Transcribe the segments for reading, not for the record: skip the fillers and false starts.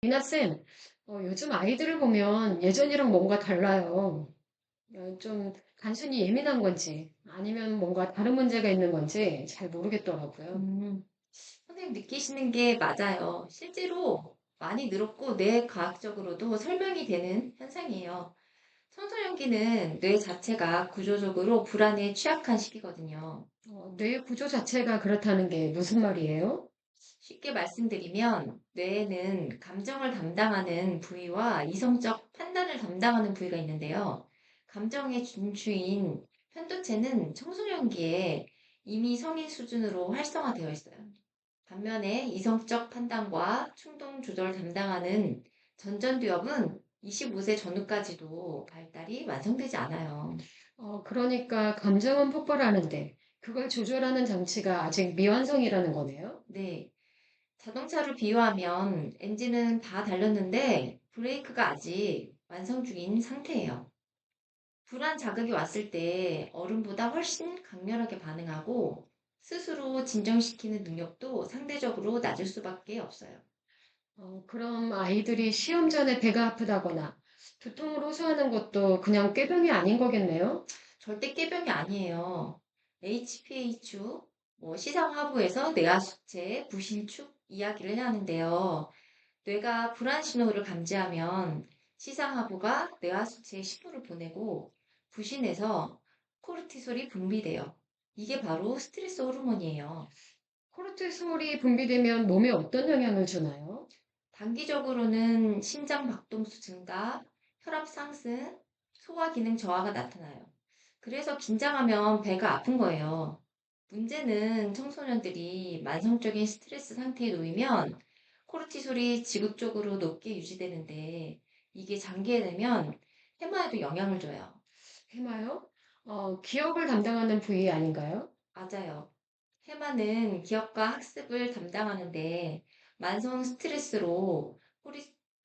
이나쌤, 요즘 아이들을 보면 예전이랑 뭔가 달라요. 좀 단순히 예민한 건지 아니면 뭔가 다른 문제가 있는 건지 잘 모르겠더라고요. 음, 선생님 느끼시는 게 맞아요. 실제로 많이 늘었고 뇌과학적으로도 설명이 되는 현상이에요. 청소년기는 뇌 자체가 구조적으로 불안에 취약한 시기거든요. 뇌 구조 자체가 그렇다는 게 무슨 말이에요? 쉽게 말씀드리면 뇌에는 감정을 담당하는 부위와 이성적 판단을 담당하는 부위가 있는데요. 감정의 준추인 편도체는 청소년기에 이미 성인 수준으로 활성화되어 있어요. 반면에 이성적 판단과 충동 조절을 담당하는 전전두엽은 25세 전후까지도 발달이 완성되지 않아요. 그러니까 감정은 폭발하는데 그걸 조절하는 장치가 아직 미완성이라는 거네요? 네, 자동차를 비유하면 엔진은 다 달렸는데 브레이크가 아직 완성 중인 상태예요. 불안 자극이 왔을 때 어른보다 훨씬 강렬하게 반응하고 스스로 진정시키는 능력도 상대적으로 낮을 수밖에 없어요. 그럼 아이들이 시험 전에 배가 아프다거나 두통을 호소하는 것도 그냥 꾀병이 아닌 거겠네요? 절대 꾀병이 아니에요. HPA추, 시상하부에서 뇌하수체, 부신축 이야기를 해야 하는데요. 뇌가 불안 신호를 감지하면 시상하부가 뇌하수체에 신호를 보내고 부신에서 코르티솔이 분비돼요. 이게 바로 스트레스 호르몬이에요. 코르티솔이 분비되면 몸에 어떤 영향을 주나요? 단기적으로는 심장 박동수 증가, 혈압 상승, 소화 기능 저하가 나타나요. 그래서 긴장하면 배가 아픈 거예요. 문제는 청소년들이 만성적인 스트레스 상태에 놓이면 코르티솔이 지극적으로 높게 유지되는데 이게 장기에 되면 해마에도 영향을 줘요. 해마요? 기억을 담당하는 부위 아닌가요? 맞아요. 해마는 기억과 학습을 담당하는데 만성 스트레스로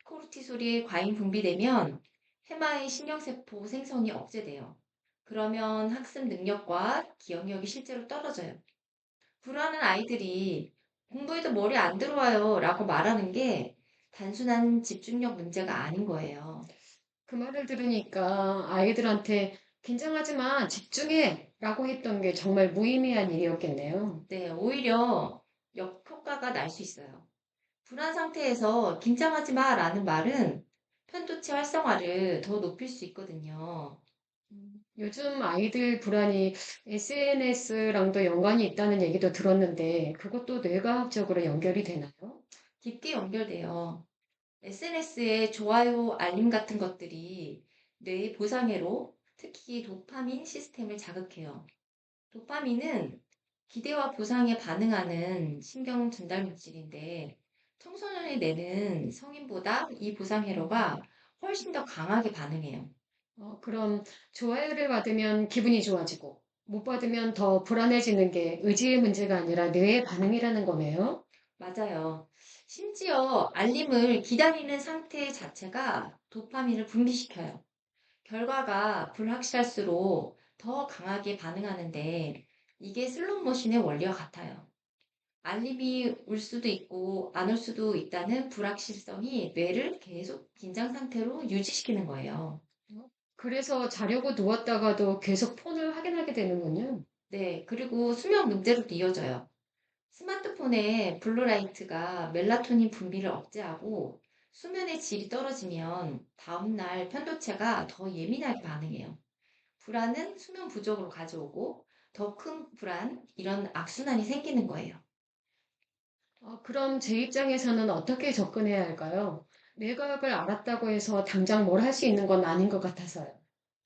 코르티솔이 과잉 분비되면 해마의 신경세포 생성이 억제돼요. 그러면 학습 능력과 기억력이 실제로 떨어져요. 불안한 아이들이 공부해도 머리 안 들어와요 라고 말하는 게 단순한 집중력 문제가 아닌 거예요. 그 말을 들으니까 아이들한테 긴장하지 마, 집중해! 라고 했던 게 정말 무의미한 일이었겠네요. 네, 오히려 역효과가 날 수 있어요. 불안 상태에서 긴장하지 마 라는 말은 편도체 활성화를 더 높일 수 있거든요. 요즘 아이들 불안이 SNS랑도 연관이 있다는 얘기도 들었는데 그것도 뇌과학적으로 연결이 되나요? 깊게 연결돼요. SNS의 좋아요, 알림 같은 것들이 뇌의 보상회로 특히 도파민 시스템을 자극해요. 도파민은 기대와 보상에 반응하는 신경 전달 물질인데 청소년이 내는 성인보다 이 보상 회로가 훨씬 더 강하게 반응해요. 그럼 좋아요를 받으면 기분이 좋아지고 못 받으면 더 불안해지는 게 의지의 문제가 아니라 뇌의 반응이라는 거네요. 맞아요. 심지어 알림을 기다리는 상태 자체가 도파민을 분비시켜요. 결과가 불확실할수록 더 강하게 반응하는데 이게 슬롯 머신의 원리와 같아요. 알림이 올 수도 있고 안 올 수도 있다는 불확실성이 뇌를 계속 긴장 상태로 유지시키는 거예요. 그래서 자려고 누웠다가도 계속 폰을 확인하게 되는군요. 네, 그리고 수면 문제로 이어져요. 스마트폰의 블루라이트가 멜라토닌 분비를 억제하고 수면의 질이 떨어지면 다음날 편도체가 더 예민하게 반응해요. 불안은 수면 부족으로 가져오고 더 큰 불안, 이런 악순환이 생기는 거예요. 그럼 제 입장에서는 어떻게 접근해야 할까요? 뇌과학을 알았다고 해서 당장 뭘 할 수 있는 건 아닌 것 같아서요.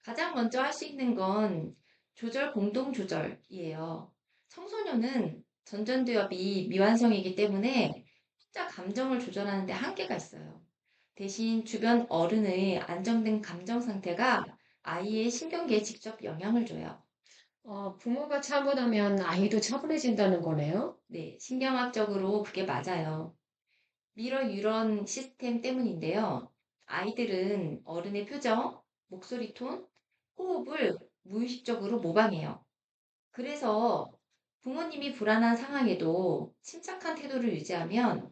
가장 먼저 할 수 있는 건 조절 공동 조절이에요. 청소년은 전전두엽이 미완성이기 때문에 혼자 감정을 조절하는 데 한계가 있어요. 대신 주변 어른의 안정된 감정 상태가 아이의 신경계에 직접 영향을 줘요. 부모가 차분하면 아이도 차분해진다는 거네요. 네, 신경학적으로 그게 맞아요. 미러 뉴런 시스템 때문인데요. 아이들은 어른의 표정, 목소리 톤, 호흡을 무의식적으로 모방해요. 그래서 부모님이 불안한 상황에도 침착한 태도를 유지하면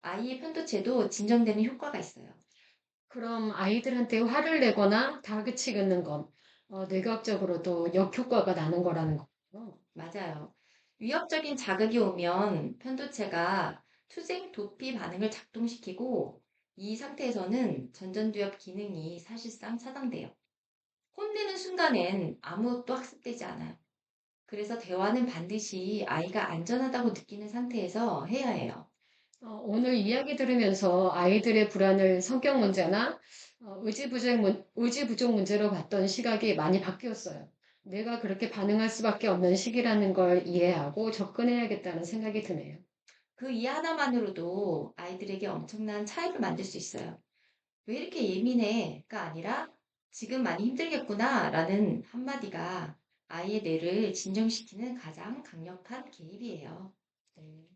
아이의 편도체도 진정되는 효과가 있어요. 그럼 아이들한테 화를 내거나 다그치는 건 뇌과학적으로도 역효과가 나는 거라는 거죠. 맞아요. 위협적인 자극이 오면 편도체가 투쟁 도피 반응을 작동시키고 이 상태에서는 전전두엽 기능이 사실상 차단돼요. 혼내는 순간엔 아무것도 학습되지 않아요. 그래서 대화는 반드시 아이가 안전하다고 느끼는 상태에서 해야 해요. 오늘 이야기 들으면서 아이들의 불안을 성격 문제나 의지 부족 문제로 봤던 시각이 많이 바뀌었어요. 내가 그렇게 반응할 수밖에 없는 시기라는 걸 이해하고 접근해야겠다는 생각이 드네요. 그 이해 하나만으로도 아이들에게 엄청난 차이를 만들 수 있어요. 왜 이렇게 예민해?가 아니라 지금 많이 힘들겠구나 라는 한마디가 아이의 뇌를 진정시키는 가장 강력한 개입이에요. 네.